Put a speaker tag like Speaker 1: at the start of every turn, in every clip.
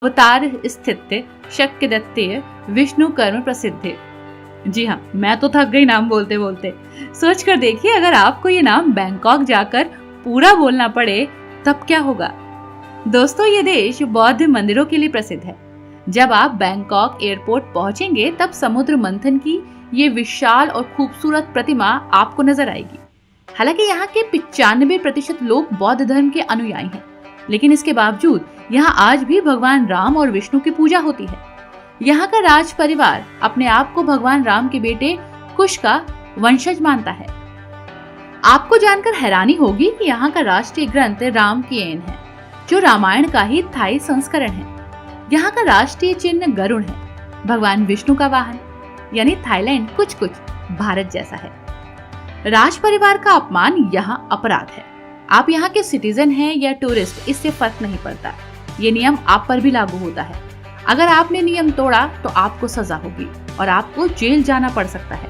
Speaker 1: अवतार स्थित्य शक्य दत्तेय विष्णु कर्म प्रसिद्धे। जी हाँ, मैं तो थक गई नाम बोलते बोलते। सोच कर देखिए, अगर आपको ये नाम बैंकॉक जाकर पूरा बोलना पड़े तब क्या होगा। दोस्तों, ये देश बौद्ध मंदिरों के लिए प्रसिद्ध है। जब आप बैंकॉक एयरपोर्ट पहुंचेंगे तब समुद्र मंथन की ये विशाल और खूबसूरत प्रतिमा आपको नजर आएगी। हालांकि यहाँ के 95% लोग बौद्ध धर्म के अनुयायी हैं, लेकिन इसके बावजूद यहाँ आज भी भगवान राम और विष्णु की पूजा होती है। यहाँ का राज परिवार अपने आप को भगवान राम के बेटे कुश का वंशज मानता है। आपको जानकर हैरानी होगी कि यहाँ का राष्ट्रीय ग्रंथ रामायण है, जो रामायण का ही थाई संस्करण है। यहाँ का राष्ट्रीय चिन्ह गरुड़ है, भगवान विष्णु का वाहन। यानी थाईलैंड कुछ कुछ भारत जैसा है। राज परिवार का अपमान यहाँ अपराध है। आप यहाँ के सिटीजन हैं या टूरिस्ट, इससे फर्क नहीं पड़ता। ये नियम आप पर भी लागू होता है। अगर आपने नियम तोड़ा तो आपको सजा होगी और आपको जेल जाना पड़ सकता है।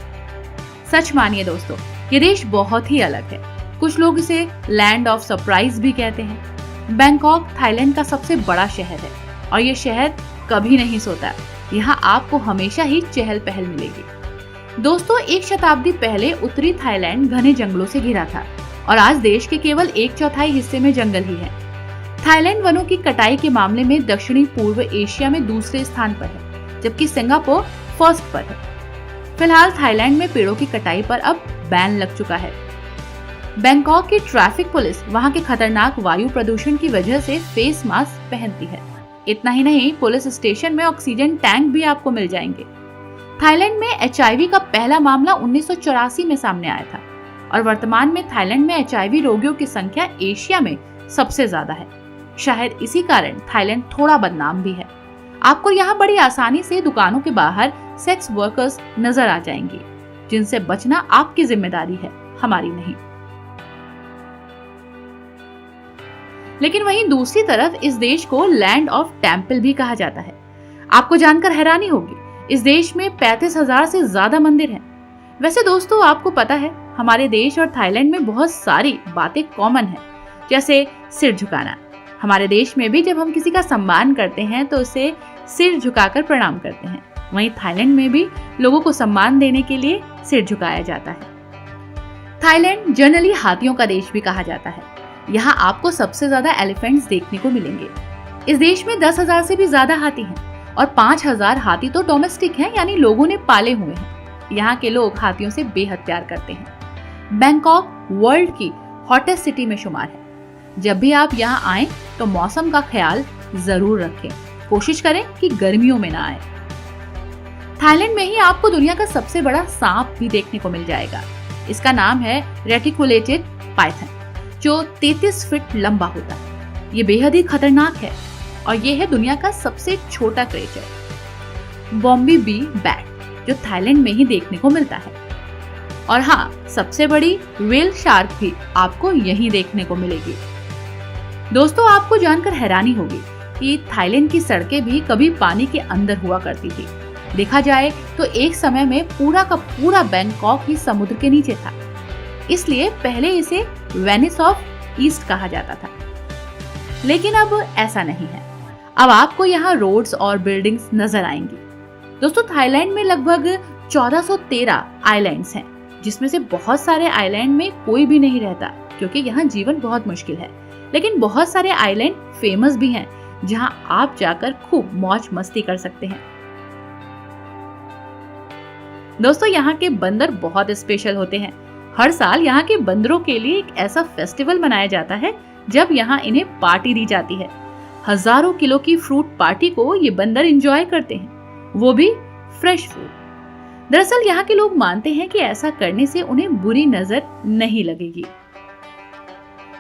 Speaker 1: सच मानिए दोस्तों, ये देश बहुत ही अलग है। कुछ लोग इसे लैंड ऑफ सरप्राइज भी कहते हैं। बैंकॉक थाईलैंड का सबसे बड़ा शहर है और ये शहर कभी नहीं सोता। यहाँ आपको हमेशा ही चहल पहल मिलेगी। दोस्तों, 1 शताब्दी पहले उत्तरी थाईलैंड घने जंगलों से घिरा था और आज देश के केवल 1/4 हिस्से में जंगल ही है। थाईलैंड वनों की कटाई के मामले में दक्षिणी पूर्व एशिया में दूसरे स्थान पर है, जबकि सिंगापुर फर्स्ट पर है। फिलहाल थाईलैंड में पेड़ों की कटाई पर अब बैन लग चुका है। बैंकॉक की ट्रैफिक पुलिस वहां के खतरनाक वायु प्रदूषण की वजह से फेस मास्क पहनती है। इतना ही नहीं, पुलिस स्टेशन में ऑक्सीजन टैंक भी आपको मिल जाएंगे। थाईलैंड में HIV का पहला मामला 1984 में सामने आया था और वर्तमान में थाईलैंड में HIV रोगियों की संख्या एशिया में सबसे ज्यादा है। शायद इसी कारण थाईलैंड थोड़ा बदनाम भी है। आपको यहाँ बड़ी आसानी से दुकानों के बाहर सेक्स वर्कर्स नजर आ जाएंगे, जिनसे बचना आपकी जिम्मेदारी है, हमारी नहीं। लेकिन वहीं दूसरी तरफ इस देश को लैंड ऑफ टेम्पल भी कहा जाता है। आपको जानकर हैरानी होगी, इस देश में 35,000 से ज्यादा मंदिर हैं। वैसे दोस्तों, आपको पता है हमारे देश और थाईलैंड में बहुत सारी बातें कॉमन है, जैसे सिर झुकाना। हमारे देश में भी जब हम किसी का सम्मान करते हैं तो उसे सिर झुकाकर प्रणाम करते हैं। वहीं थाईलैंड में भी लोगों को सम्मान देने के लिए सिर झुकाया जाता है। थाईलैंड जनरली हाथियों का देश भी कहा जाता है। यहाँ आपको सबसे ज्यादा एलिफेंट्स देखने को मिलेंगे। इस देश में 10,000 से भी ज्यादा हाथी हैं और 5,000 हाथी तो डोमेस्टिक हैं, यानी लोगों ने पाले हुए हैं। यहाँ के लोग हाथियों से बेहद प्यार करते हैं। बैंकॉक वर्ल्ड की हॉटेस्ट सिटी में शुमार है। जब भी आप यहाँ आएं तो मौसम का ख्याल जरूर रखें। कोशिश करें कि गर्मियों में ना आए। थाईलैंड में ही आपको दुनिया का सबसे बड़ा सांप भी देखने को मिल जाएगा। इसका नाम है रेटिकुलेटेड पाइथन, जो 33 फीट लंबा होता है। ये बेहद ही खतरनाक है और ये है दुनिया का सबसे छोटा क्रिएचर बॉम्बी बी बैट, जो थाईलैंड में ही देखने को मिलता है। और हाँ, सबसे बड़ी व्हेल शार्क भी आपको यहीं देखने को मिलेगी। दोस्तों, आपको जानकर हैरानी होगी कि थाईलैंड की सड़कें भी कभी पानी के अंदर हुआ करती थी। देखा जाए तो एक समय में पूरा का पूरा बैंकॉक ही समुद्र के नीचे था। इसलिए पहले इसे वेनिस ऑफ ईस्ट कहा जाता था, लेकिन अब ऐसा नहीं है। अब आपको यहाँ रोड्स और बिल्डिंग्स नजर आएंगी। दोस्तों, थाईलैंड में लगभग 1413 आइलैंड्स हैं, जिसमें से बहुत सारे आइलैंड में कोई भी नहीं रहता, क्योंकि यहाँ जीवन बहुत मुश्किल है। लेकिन बहुत सारे आइलैंड फेमस भी हैं, जहाँ आप जाकर खूब मौज मस्ती कर सकते हैं। दोस्तों, यहाँ के बंदर बहुत स्पेशल होते हैं। हर साल यहाँ के बंदरों के लिए एक ऐसा फेस्टिवल मनाया जाता है जब यहाँ इन्हें पार्टी दी जाती है। हजारों किलो की फ्रूट पार्टी को ये बंदर एंजॉय करते हैं, वो भी फ्रेश फ्रूट। दरअसल यहाँ के लोग मानते हैं कि ऐसा करने से उन्हें बुरी नजर नहीं लगेगी।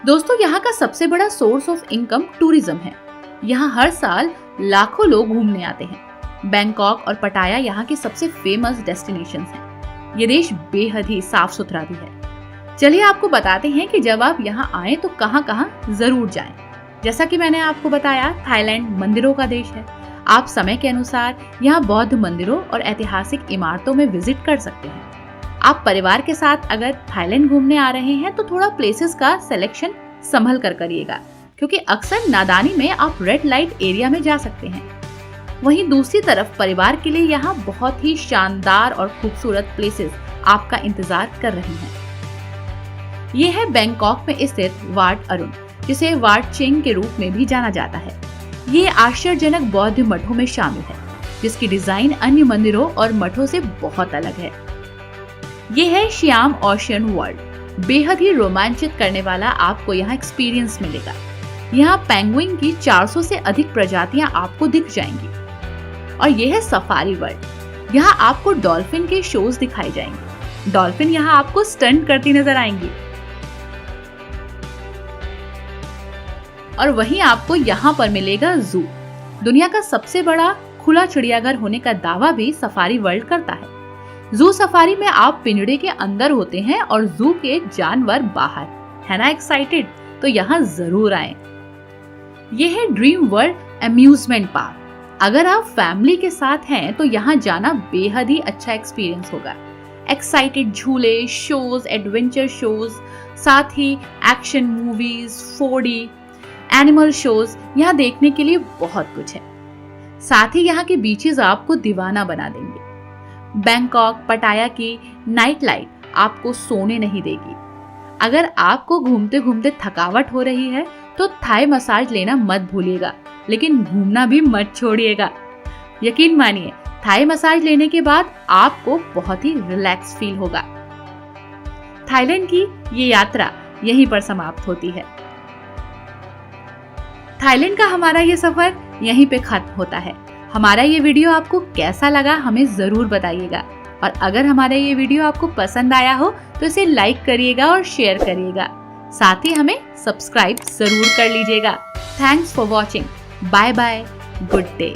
Speaker 1: दोस्तों, यहाँ का सबसे बड़ा सोर्स ऑफ इनकम टूरिज्म है। यहाँ हर साल लाखों लोग घूमने आते हैं। बैंकॉक और पटाया यहाँ के सबसे फेमस डेस्टिनेशंस हैं। ये देश बेहद ही साफ सुथरा भी है। चलिए आपको बताते हैं कि जब आप यहाँ आए तो कहाँ कहाँ जरूर जाएं। जैसा कि मैंने आपको बताया, थाईलैंड मंदिरों का देश है। आप समय के अनुसार यहाँ बौद्ध मंदिरों और ऐतिहासिक इमारतों में विजिट कर सकते हैं। आप परिवार के साथ अगर थाईलैंड घूमने आ रहे हैं तो थोड़ा प्लेसेस का सिलेक्शन संभल कर करिएगा, क्योंकि अक्सर नादानी में आप रेड लाइट एरिया में जा सकते हैं। वहीं दूसरी तरफ परिवार के लिए यहाँ बहुत ही शानदार और खूबसूरत प्लेसेस आपका इंतजार कर रही हैं। ये है बैंकॉक में स्थित वाट अरुण, जिसे वाट चेंग के रूप में भी जाना जाता है। ये आश्चर्यजनक बौद्ध मठों में शामिल है, जिसकी डिजाइन अन्य मंदिरों और मठों से बहुत अलग है। ये है श्याम ओशन वर्ल्ड, बेहद ही रोमांचित करने वाला आपको यहाँ एक्सपीरियंस मिलेगा। यहाँ पेंगुइन की 400 से अधिक प्रजातियां आपको दिख जाएंगी। और ये है सफारी वर्ल्ड, यहाँ आपको डॉल्फिन के शोज दिखाए जाएंगे। डॉल्फिन यहाँ आपको स्टंट करती नजर आएंगी। और वहीं आपको यहाँ पर मिलेगा जू। दुनिया का सबसे बड़ा खुला चिड़ियाघर होने का दावा भी सफारी वर्ल्ड करता है। जू सफारी में आप पिंजड़े के अंदर होते हैं और जू के जानवर बाहर। है ना एक्साइटेड? तो यहाँ जरूर आएं। ये है ड्रीम वर्ल्ड अम्यूजमेंट पार्क। अगर आप फैमिली के साथ हैं तो यहाँ जाना बेहद ही अच्छा एक्सपीरियंस होगा। एक्साइटेड झूले, शोज, एडवेंचर शोज, साथ ही action movies, 4D animal shows यहाँ देखने के लिए बहुत कुछ है। साथ ही यहाँ के बीचेस आपको दीवाना बना देंगे। बैंकॉक पटाया की नाइट लाइफ आपको सोने नहीं देगी। अगर आपको घूमते घूमते थकावट हो रही है तो थाई मसाज लेना मत भूलिएगा, लेकिन घूमना भी मत छोड़िएगा। यकीन मानिए, थाई मसाज लेने के बाद आपको बहुत ही रिलैक्स फील होगा। थाईलैंड की ये यात्रा यहीं पर समाप्त होती है। थाईलैंड का हमारा ये सफर यहीं पे खत्म होता है। हमारा ये वीडियो आपको कैसा लगा हमें जरूर बताइएगा। और अगर हमारा ये वीडियो आपको पसंद आया हो तो इसे लाइक करिएगा और शेयर करिएगा। साथ ही हमें सब्सक्राइब जरूर कर लीजिएगा। Thanks for watching. Bye bye, good day.